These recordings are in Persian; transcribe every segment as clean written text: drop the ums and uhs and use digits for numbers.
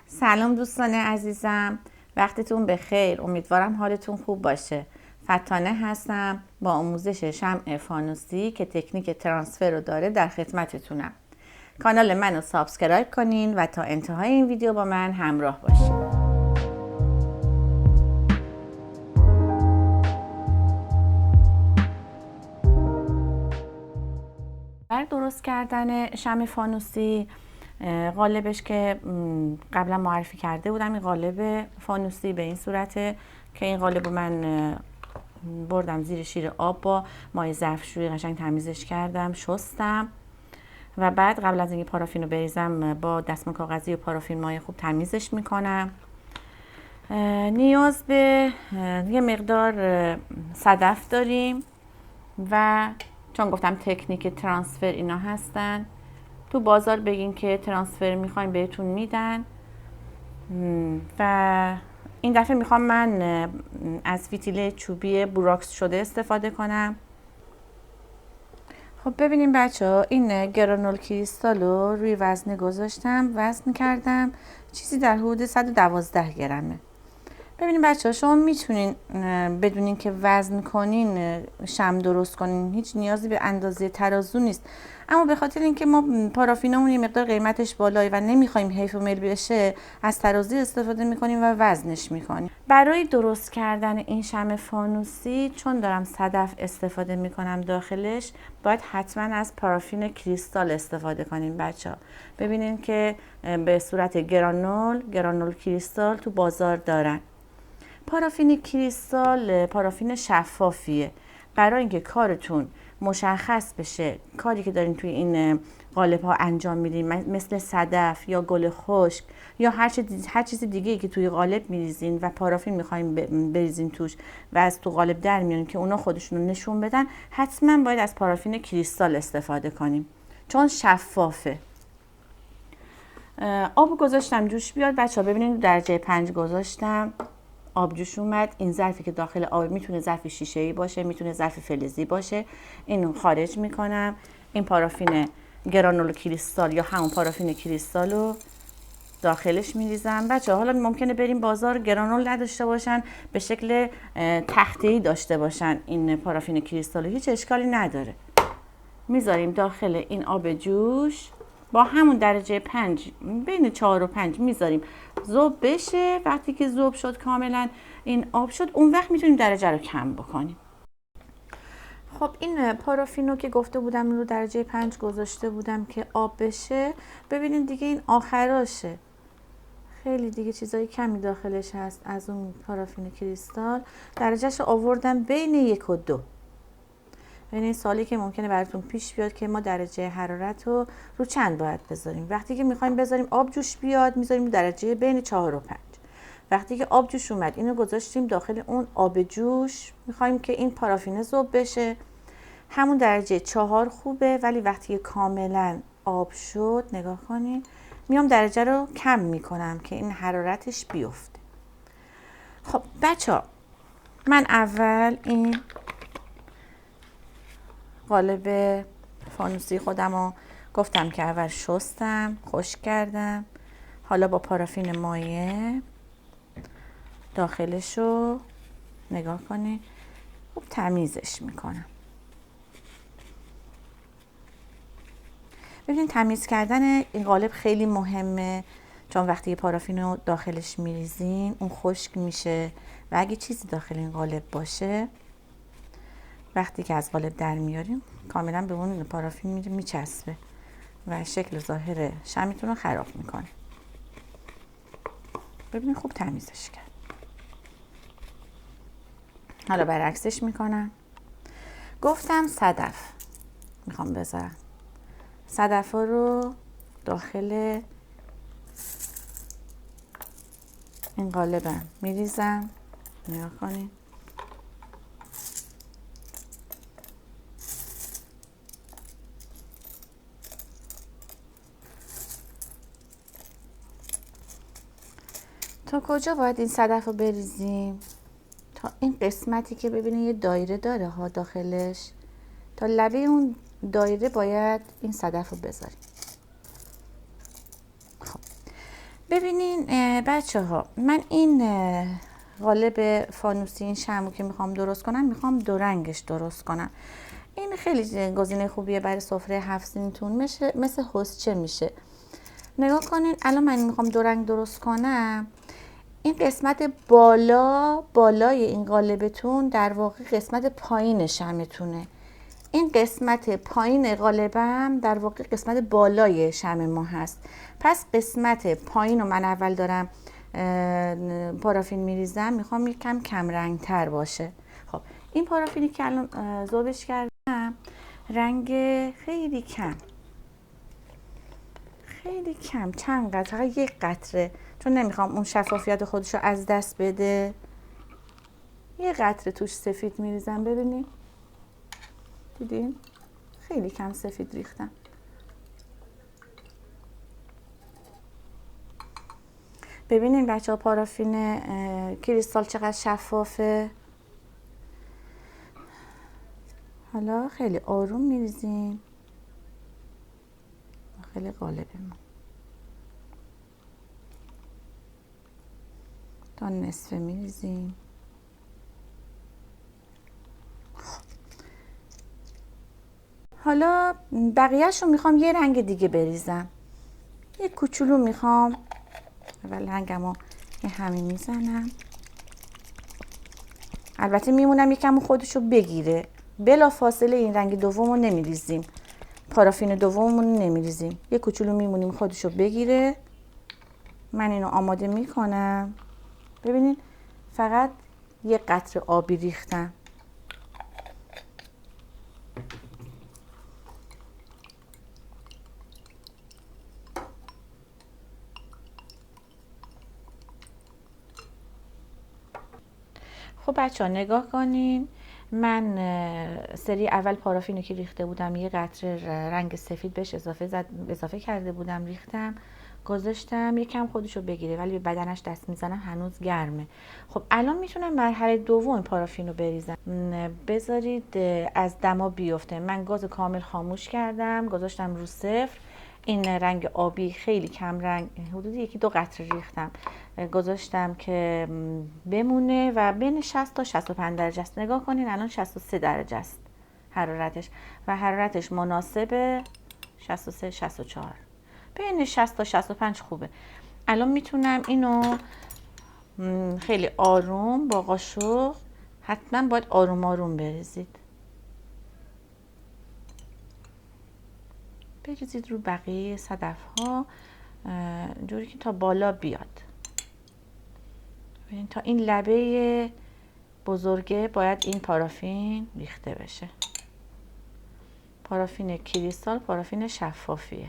سلام دوستان عزیزم، وقتتون بخیر. امیدوارم حالتون خوب باشه. فتانه هستم با آموزش شمع فانوسی که تکنیک ترانسفر رو داره در خدمتتونم. کانال منو سابسکرایب کنین و تا انتهای این ویدیو با من همراه باشین. برای درست کردن شمع فانوسی قالبش که قبلا معرفی کرده بودم، این قالب فانوسی به این صورته که این قالب رو من بردم زیر شیر آب با مایع ظرفشویی قشنگ تمیزش کردم، شستم و بعد قبل از اینکه پارافین رو بریزم با دستمال کاغذی و پارافین مایع خوب تمیزش میکنم. نیاز به یه مقدار صدف داریم و چون گفتم تکنیک ترانسفر اینا هستن، تو بازار بگین که ترانسفر میخوایم بهتون میدن. و این دفعه میخوام من از فتیله چوبی بوراکس شده استفاده کنم. خب ببینیم بچه ها، این گرانول کریستال رو روی وزنه گذاشتم، وزن کردم، چیزی در حدود 112 گرمه. ببینید بچه ها، شما میتونین بدون اینکه وزن کنین شمع درست کنین، هیچ نیازی به اندازه ترازو نیست. اما به خاطر اینکه ما پارافینمون یه مقدار قیمتش بالایی و نمیخوایم حیف و میل بشه، از ترازو استفاده میکنیم و وزنش میکنیم. برای درست کردن این شمع فانوسی، چون دارم صدف استفاده میکنم داخلش، باید حتما از پارافین کریستال استفاده کنیم بچه ها. ببینین که به صورت گرانول کریستال تو بازار دارن. پارافین کریستال پارافین شفافیه. برای اینکه کارتون مشخص بشه، کاری که دارین توی این قالب ها انجام میدین، مثل صدف یا گل خشک یا هر چیز دیگه که توی قالب میریزین و پارافین میخوایم بریزین توش و از تو قالب در میارین که اونا خودشون رو نشون بدن، حتما باید از پارافین کریستال استفاده کنیم چون شفافه. آب گذاشتم جوش بیاد بچه ها. ببینید درجه 5 گذاشتم، آب جوش اومد. این ظرفی که داخل آب میتونه ظرف شیشه‌ای باشه، میتونه ظرف فلزی باشه. اینو خارج میکنم. این پارافین گرانول کریستال یا همون پارافین کریستال رو داخلش میریزم. بچه حالا ممکنه بریم بازار گرانول نداشته باشن، به شکل تخته‌ای داشته باشن این پارافین کریستال، هیچ اشکالی نداره. میذاریم داخل این آب جوش با همون درجه 5، بین 4 و 5 میذاریم ذوب بشه. وقتی که ذوب شد کاملا این آب شد، اون وقت میتونیم درجه رو کم بکنیم. خب این پارافینو که گفته بودم رو درجه 5 گذاشته بودم که آب بشه. ببینید دیگه این آخراشه، خیلی دیگه چیزای کمی داخلش هست از اون پارافین کریستال. درجهش رو آوردم بین 1 و 2. یعنی سوالی که ممکنه براتون پیش بیاد که ما درجه حرارت رو چند باید بذاریم. وقتی که میخوایم بذاریم آب جوش بیاد، میذاریم درجه بین 4 و 5. وقتی که آب جوش اومد، اینو گذاشتیم داخل اون آب جوش، میخوایم که این پارافین ذوب بشه، همون درجه 4 خوبه. ولی وقتی که کاملا آب شد، نگاه کنین، میام درجه رو کم میکنم که این حرارتش بیفته. خب بچه ها، من اول این قالب فانوسی خودم رو گفتم که اول شستم، خشک کردم. حالا با پارافین مایع داخلش رو نگاه کنید خوب تمیزش میکنم. ببینید تمیز کردن این قالب خیلی مهمه، چون وقتی پارافین رو داخلش میریزین اون خشک میشه و اگه چیزی داخل این قالب باشه، وقتی که از قالب در میاریم کاملا به اون پارافین میچسبه و شکل ظاهر شمعتون رو خراب میکنه. ببینید خوب تمیزش کرد. حالا برعکسش میکنم. گفتم صدف میخوام بذارم. صدف رو داخل این قالبم میریزم. نگاه کنید. تا کجا باید این صدف رو بریزیم؟ تا این قسمتی که ببینید یه دایره داره ها داخلش، تا لبه اون دایره باید این صدف رو بذاریم. خب ببینین بچه ها، من این قالب فانوسی، این شمعو که میخوام درست کنم، میخوام دو رنگش درست کنم. این خیلی گزینه خوبیه برای سفره 7 سینیتون، مثل حسچه میشه. نگاه کنین الان من میخوام دو رنگ درست کنم. این قسمت بالای این قالبتون در واقع قسمت پایین شمعتونه. این قسمت پایین قالبم در واقع قسمت بالای شمع ما هست. پس قسمت پایین رو من اول دارم پارافین میریزم، میخوام یکم کم رنگ تر باشه. خب این پارافینی که الان ذوبش کردم رنگ خیلی کم، چند قطره، یک قطره، چون نمیخوام اون شفافیت خودش رو از دست بده. یه قطره توش سفید میریزم. ببینید، دیدین؟ خیلی کم سفید ریختم. ببینین بچه ها پارافین کریستال چقدر شفافه. حالا خیلی آروم میریزیم داخل قالب ما تا نصفه میریزیم. حالا بقیهش رو میخوام یه رنگ دیگه بریزم. یه کوچولو میخوام اول رنگمو یه همین میزنم. البته میمونم یکم خودشو بگیره. بلا فاصله این رنگ دومو نمیریزیم، پارافین دوممون نمیریزیم، یه کوچولو میمونیم خودشو بگیره. من اینو آماده میکنم. ببینید فقط یه قطره آبی ریختم. خب بچه ها نگاه کنین، من سری اول پارافینو که ریخته بودم یه قطره رنگ سفید بهش اضافه کرده بودم، ریختم، گذاشتم یکم خودشو بگیره، ولی به بدنش دست میزنم هنوز گرمه. خب الان میتونم مرحله دوم پارافینو بریزم. بذارید از دما بیفته. من گاز کامل خاموش کردم، گذاشتم رو صفر. این رنگ آبی خیلی کم رنگ، حدود یکی دو قطره ریختم، گذاشتم که بمونه و بین 60 تا 65 درجه است. نگاه کنین الان 63 درجه است حرارتش و حرارتش مناسب 63 64. بین 60 تا 65 خوبه. الان میتونم اینو خیلی آروم با قاشق، حتما باید آروم آروم بریزید، بریزید رو بقیه صدف ها جوری که تا بالا بیاد. ببینید تا این لبه بزرگه باید این پارافین ریخته بشه. پارافین کریستال پارافین شفافیه.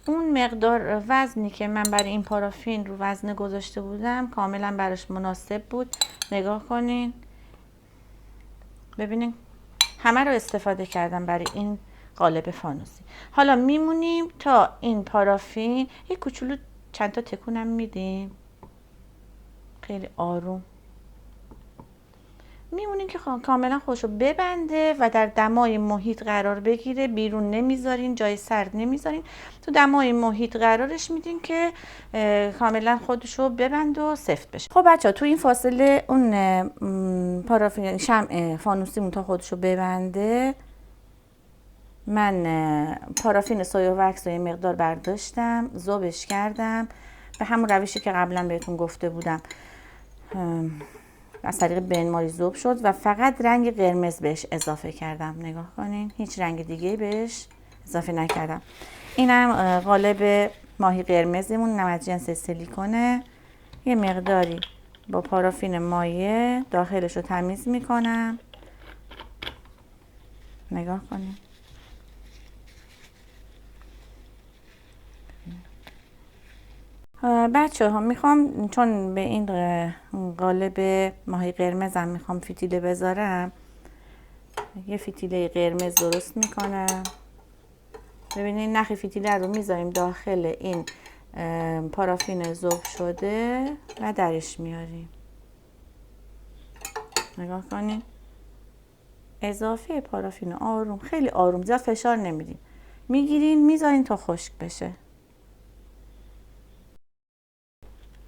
اون مقدار وزنی که من برای این پارافین رو وزنه گذاشته بودم کاملا براش مناسب بود. نگاه کنین، ببینین همه رو استفاده کردم برای این قالب فانوسی. حالا میمونیم تا این پارافین یک کوچولو چند تا تکونم میدیم، خیلی آروم میمونیم که کاملا خودشو ببنده و در دمای محیط قرار بگیره. بیرون نمیذارین، جای سرد نمیذارین، تو دمای محیط قرارش میدین که کاملا خودشو ببند و سفت بشه. خب بچه تو این فاصله اون پارافین شمع فانوسیمون تا خودشو ببنده، من پارافین سویا وکس رو یه مقدار برداشتم، ذوبش کردم به همون روشی که قبلا بهتون گفته بودم. از طریق بنماری ذوب شد و فقط رنگ قرمز بهش اضافه کردم. نگاه کنین هیچ رنگ دیگه بهش اضافه نکردم. اینم قالب ماهی قرمزمون، نمد جنس سیلیکونه. یه مقداری با پارافین مایع داخلش رو تمیز میکنم. نگاه کنین بچه ها، میخوام چون به این قالب ماهی قرمزم میخوام فتیله بذارم، یه فتیله قرمز درست میکنم. ببینید نخ فتیله رو میذاریم داخل این پارافین ذوب شده و درش میاریم. نگاه کنید اضافه پارافین آروم، خیلی آروم، زیاد فشار نمیدین، میگیرین میذارین تا خشک بشه.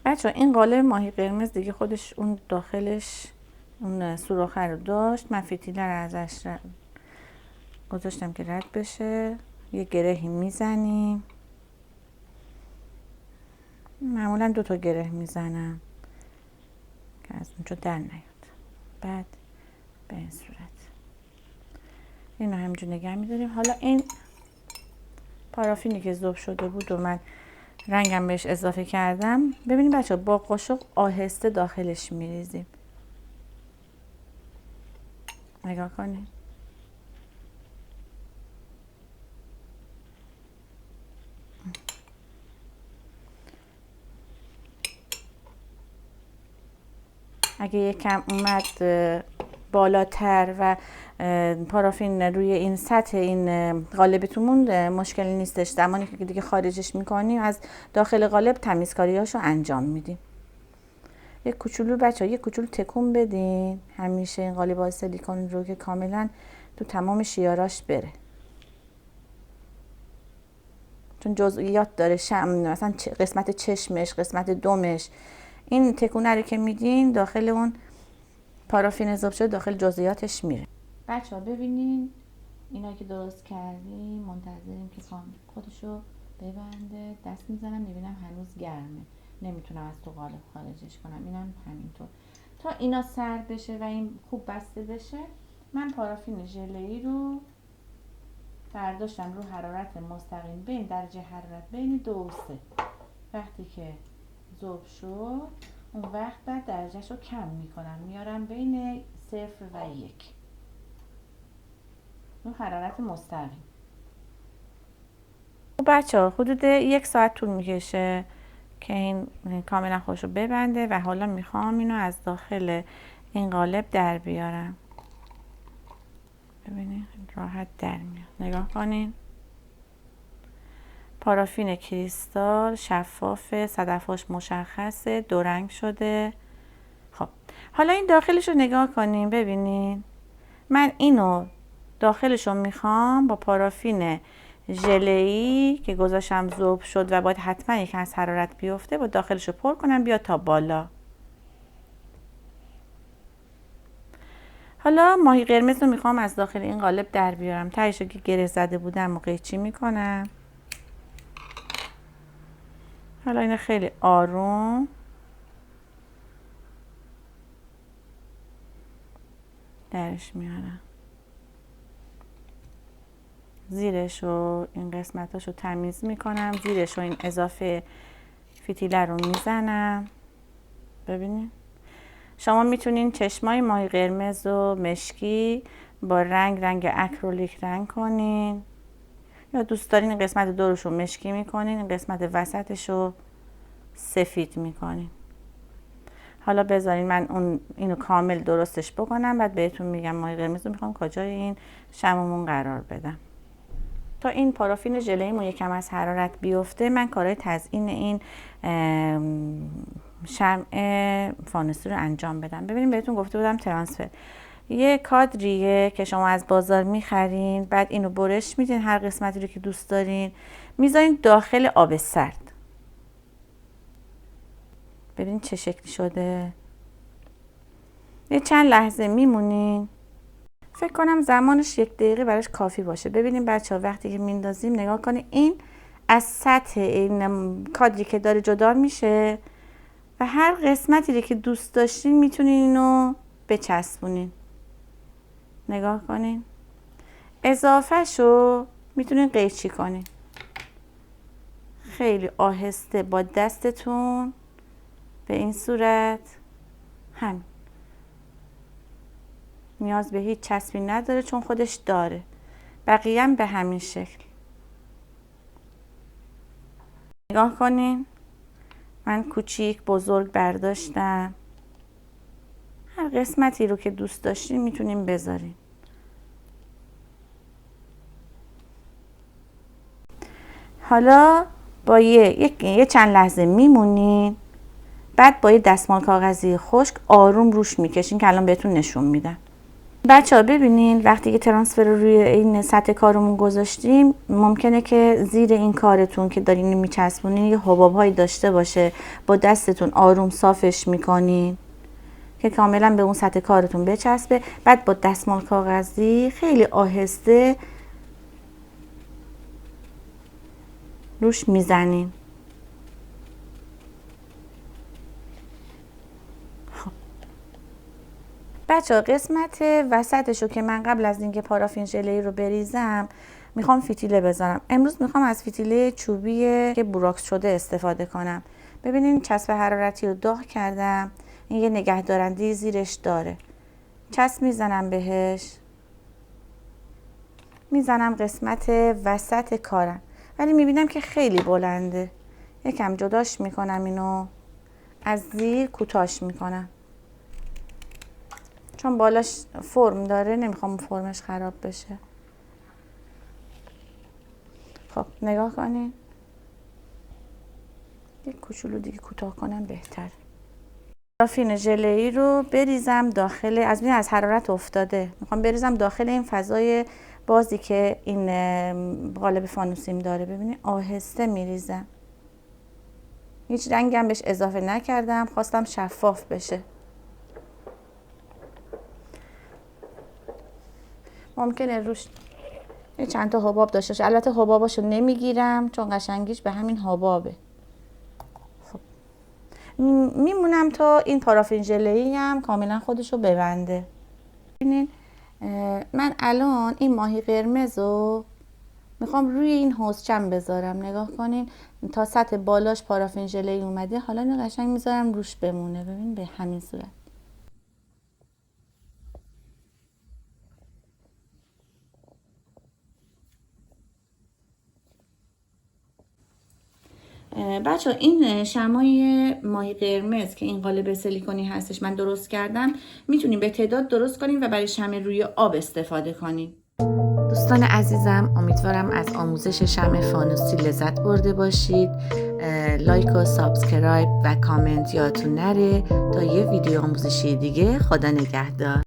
بچه این قالب ماهی قرمز دیگه خودش اون داخلش اون سوراخه رو داشت. من فتیله رو ازش گذاشتم که رد بشه. یه گرهی میزنیم، معمولا 2 تا گره میزنم که از اونجا در نیاد. بعد به این صورت اینو همینجور نگه میداریم. حالا این پارافینی که ذوب شده بود و من رنگم بهش اضافه کردم، ببینید بچه با قاشق آهسته داخلش میریزیم. نگاه کنید. اگه یکم اومد بالاتر و پارافین روی این سطح این قالبتون موند، مشکلی نیستش. زمانی که دیگه خارجش میکنیم از داخل قالب تمیزکاریاشو انجام میدیم. یک کوچولو بچه‌ها یک کوچولو تکون بدین همیشه این قالب سیلیکون رو که کاملا تو تمام شیاراش بره، چون جزئیات داره. مثلا قسمت چشمش، قسمت دمش، این تکونه رو که میدین داخل اون پارافین ذوب شده داخل جزئیاتش میره. بچه‌ها ببینین اینا که درست کردیم، منتظریم که خودشو ببنده. دست میزنم میبینم هنوز گرمه، نمیتونم از تو قالب خارجش کنم. اینم همینطور تا اینا سرد بشه و این خوب بسته بشه، من پارافین ژله‌ای رو برداشتم رو حرارت مستقیم بین درجه حرارت بین 2 و 3. وقتی که ذوب شد اون وقت بعد درجهش رو کم میکنم، میارم بین 0 و 1 رو حرارت مستقیم. بچه ها حدود 1 ساعت طول میکشه که این کاملا خودشو ببنده و حالا میخوام اینو از داخل این قالب در بیارم. ببینید راحت در میاد. نگاه کنین. پارافین کریستال شفافه، صدفاش مشخصه، 2 رنگ شده. خب حالا این داخلش رو نگاه کنین. ببینین من اینو داخلش رو میخوام با پارافین ژله‌ای که گذاشتم ذوب شد و باید حتما یک از حرارت بیفته، با داخلش رو پر کنم بیاد تا بالا. حالا ماهی قرمز رو میخوام از داخل این قالب در بیارم. تهش رو که گره زده بودم و قیچی میکنم. حالا اینو خیلی آروم درش میارم. زیرش رو این قسمتاشو تمیز میکنم. زیرش رو این اضافه فتیله رو میزنم. ببینید شما میتونین چشمای ماهی قرمز و مشکی با رنگ اکریلیک رنگ کنین، یا دوست دارین این قسمت دورش رو مشکی میکنین، این قسمت وسطش رو سفید میکنین. حالا بذارین من اینو کامل درستش بکنم، بعد بهتون میگم ماهی قرمز رو میخوام کجای این شمعمون قرار بدم. تا این پارافین ژله‌ایمون یکم از حرارت بیفته، من کارهای تزیین این شمع فانوسی رو انجام بدم. ببینید بهتون گفته بودم ترانسفر یه کادریه که شما از بازار میخرین، بعد اینو برش میدین هر قسمتی رو که دوست دارین، میذارین داخل آب سرد. ببین چه شکلی شده. یه چند لحظه میمونین. فکر کنم زمانش 1 دقیقه براش کافی باشه. ببینیم بچه ها وقتی که میندازیم نگاه کنید این از سطح این کادری که داره جدا میشه و هر قسمتی که دوست داشتین میتونین اینو بچسبونین. نگاه کنین. اضافه شو میتونین قیچی کنین. خیلی آهسته با دستتون به این صورت. همین. نیاز به هیچ چسبی نداره چون خودش داره. بقیه هم به همین شکل. نگاه کنین. من کوچیک بزرگ برداشتم. هر قسمتی رو که دوست داشتین میتونین بذارین. حالا با یه چند لحظه میمونین. بعد با یه دستمال کاغذی خشک آروم روش میکشین که الان بهتون نشون میدم. بچه ها ببینین وقتی که ترانسفر رو روی این سطح کارمون گذاشتیم ممکنه که زیر این کارتون که دارین میچسبونین یه حباب هایی داشته باشه. با دستتون آروم صافش میکنین که کاملا به اون سطح کارتون بچسبه. بعد با دستمال کاغذی خیلی آهسته روش میزنین. بچه ها قسمت وسطش رو که من قبل از اینکه پارافین ژله رو بریزم میخوام فتیله بذارم. امروز میخوام از فتیله چوبی که بوراکس شده استفاده کنم. ببینین چسب حرارتی رو داغ کردم. این یه نگهدارنده زیرش داره. چسب میزنم بهش. میزنم قسمت وسط کارم. ولی میبینم که خیلی بلنده. یکم جداش میکنم اینو. از زیر کوتاش میکنم. چون بالاش فرم داره نمیخوام فرمش خراب بشه. خب نگاه کنین. یک کوچولو دیگه کوتاه کنم بهتر. پارافین ژله‌ای رو بریزم داخل. از حرارت افتاده. میخوام بریزم داخل این فضای بازی که این قالب فانوسیم داره. ببینید آهسته میریزم. هیچ رنگم بهش اضافه نکردم. خواستم شفاف بشه. ممکنه روش یه چند تا حباب داشته باشه. البته حباباشو نمیگیرم چون قشنگیش به همین حبابه. خب میمونم تا این پارافین ژله‌ای هم کاملا خودشو ببنده. ببینین من الان این ماهی قرمز رو میخوام روی این حوضچم بذارم. نگاه کنین تا سطح بالاش پارافین ژله‌ای اومده. حالا اینو قشنگ میذارم روش بمونه. ببین به همین صورت. بچه این شمای ماهی قرمز که این قالب سیلیکونی هستش من درست کردم میتونیم به تعداد درست کنیم و برای شمع روی آب استفاده کنیم. دوستان عزیزم امیدوارم از آموزش شمع فانوسی لذت برده باشید. لایک و سابسکرایب و کامنت یادتون نره. تا یه ویدیو آموزشی دیگه خدا نگهدار.